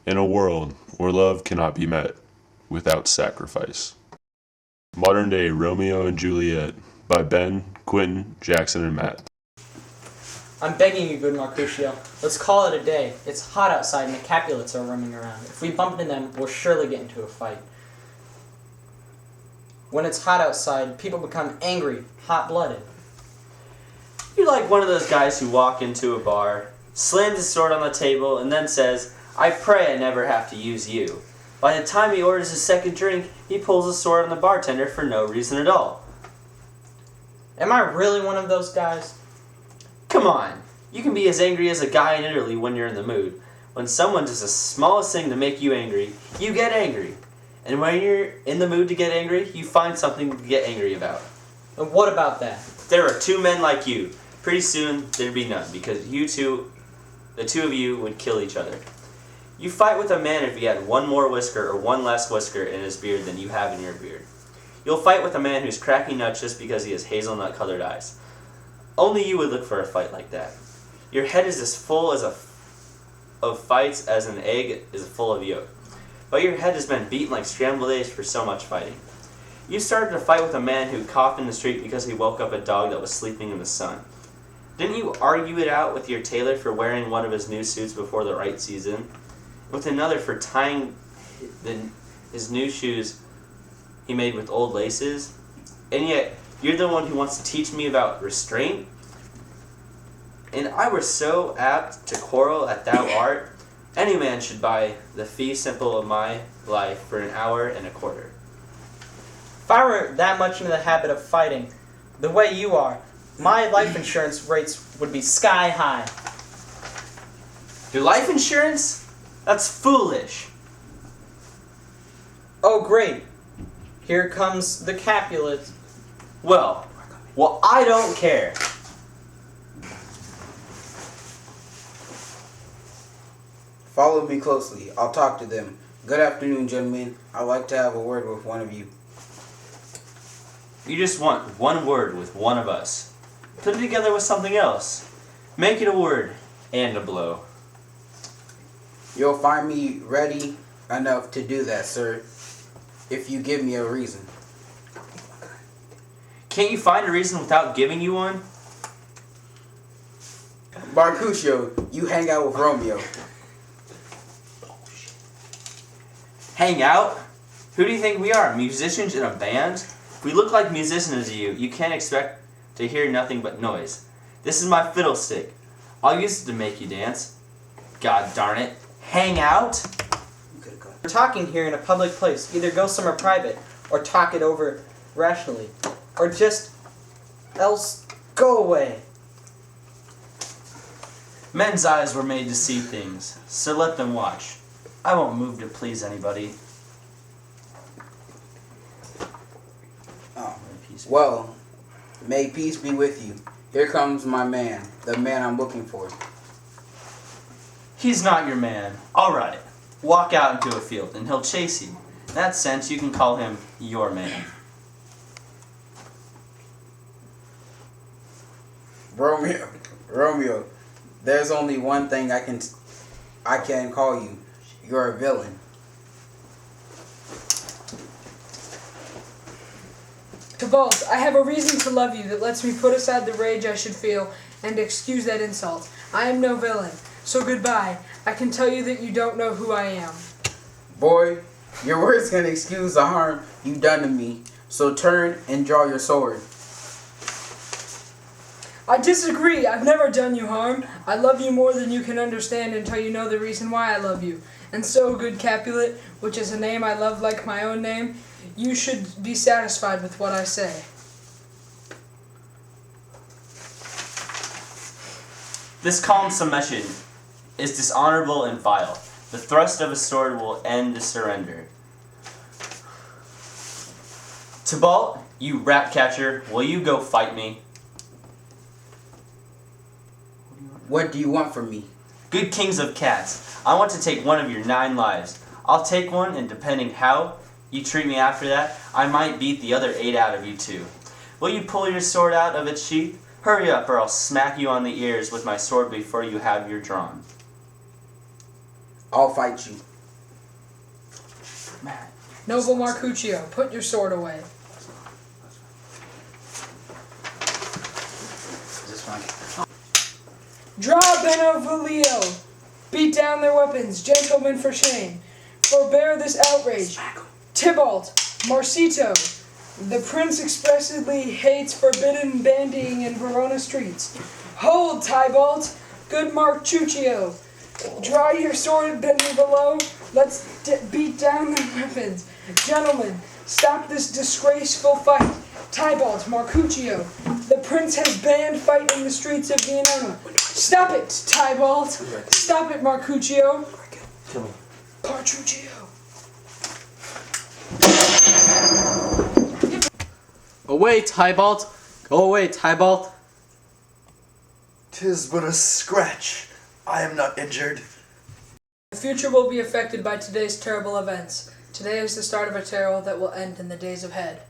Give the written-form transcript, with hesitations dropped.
in a world where love cannot be met without sacrifice. Modern Day Romeo and Juliet by Ben, Quentin, Jackson, and Matt. I'm begging you, good Mercutio. Let's call it a day. It's hot outside and the Capulets are roaming around. If we bump into them, we'll surely get into a fight. When it's hot outside, people become angry, hot-blooded. You're like one of those guys who walk into a bar, slams his sword on the table, and then says, "I pray I never have to use you." By the time he orders his second drink, he pulls a sword on the bartender for no reason at all. Am I really one of those guys? Come on, you can be as angry as a guy in Italy when you're in the mood. When someone does the smallest thing to make you angry, you get angry. And when you're in the mood to get angry, you find something to get angry about. And what about that? There are two men like you. Pretty soon, there'd be none, because the two of you would kill each other. You fight with a man if he had one more whisker or one less whisker in his beard than you have in your beard. You'll fight with a man who's cracking nuts just because he has hazelnut-colored eyes. Only you would look for a fight like that. Your head is as full of fights as an egg is full of yolk. But your head has been beaten like scrambled eggs for so much fighting. You started a fight with a man who coughed in the street because he woke up a dog that was sleeping in the sun. Didn't you argue it out with your tailor for wearing one of his new suits before the right season? With another for tying his new shoes he made with old laces? And yet, you're the one who wants to teach me about restraint? And I were so apt to quarrel at thou art. Any man should buy the fee simple of my life for an hour and a quarter. If I were that much into the habit of fighting, the way you are, my life insurance rates would be sky high. Your life insurance? That's foolish. Oh great, here comes the Capulet. Well, I don't care. Follow me closely. I'll talk to them. Good afternoon, gentlemen. I'd like to have a word with one of you. You just want one word with one of us. Put it together with something else. Make it a word and a blow. You'll find me ready enough to do that, sir, if you give me a reason. Can't you find a reason without giving you one? Mercutio, you hang out with Romeo. Hang out? Who do you think we are, musicians in a band? If we look like musicians to you, you can't expect to hear nothing but noise. This is my fiddlestick. I'll use it to make you dance. God darn it. Hang out? We're talking here in a public place. Either go somewhere private, or talk it over rationally, or just else go away. Men's eyes were made to see things, so let them watch. I won't move to please anybody. Oh, well, may peace be with you. Here comes my man, the man I'm looking for. He's not your man. Alright, walk out into a field and he'll chase you. In that sense, you can call him your man. Romeo, there's only one thing I can call you. You're a villain. Tybalt, I have a reason to love you that lets me put aside the rage I should feel and excuse that insult. I am no villain, so goodbye. I can tell you that you don't know who I am. Boy, your words can excuse the harm you've done to me, so turn and draw your sword. I disagree. I've never done you harm. I love you more than you can understand until you know the reason why I love you. And so, good Capulet, which is a name I love like my own name, you should be satisfied with what I say. This calm submission is dishonorable and vile. The thrust of a sword will end the surrender. Tybalt, you rat catcher, will you go fight me? What do you want from me? Good kings of cats, I want to take one of your 9 lives. I'll take one, and depending how you treat me after that, I might beat the other 8 out of you 2. Will you pull your sword out of its sheath? Hurry up, or I'll smack you on the ears with my sword before you have your drawn. I'll fight you. Noble Marcuccio, put your sword away. Is this one? Draw Benevolio! Beat down their weapons, gentlemen, for shame. Forbear this outrage. Tybalt, Marcito, the prince expressly hates forbidden bandying in Verona streets. Hold, Tybalt, good Marcuccio. Draw your sword, Benevolo. Let's beat down their weapons. Gentlemen, stop this disgraceful fight. Tybalt, Marcuccio, the prince has banned fight in the streets of Vienna. Stop it, Tybalt. Stop it, Marcuccio. Kill me. Marcuccio. Away, Tybalt! Go away, Tybalt! 'Tis but a scratch. I am not injured. The future will be affected by today's terrible events. Today is the start of a terror that will end in the days ahead.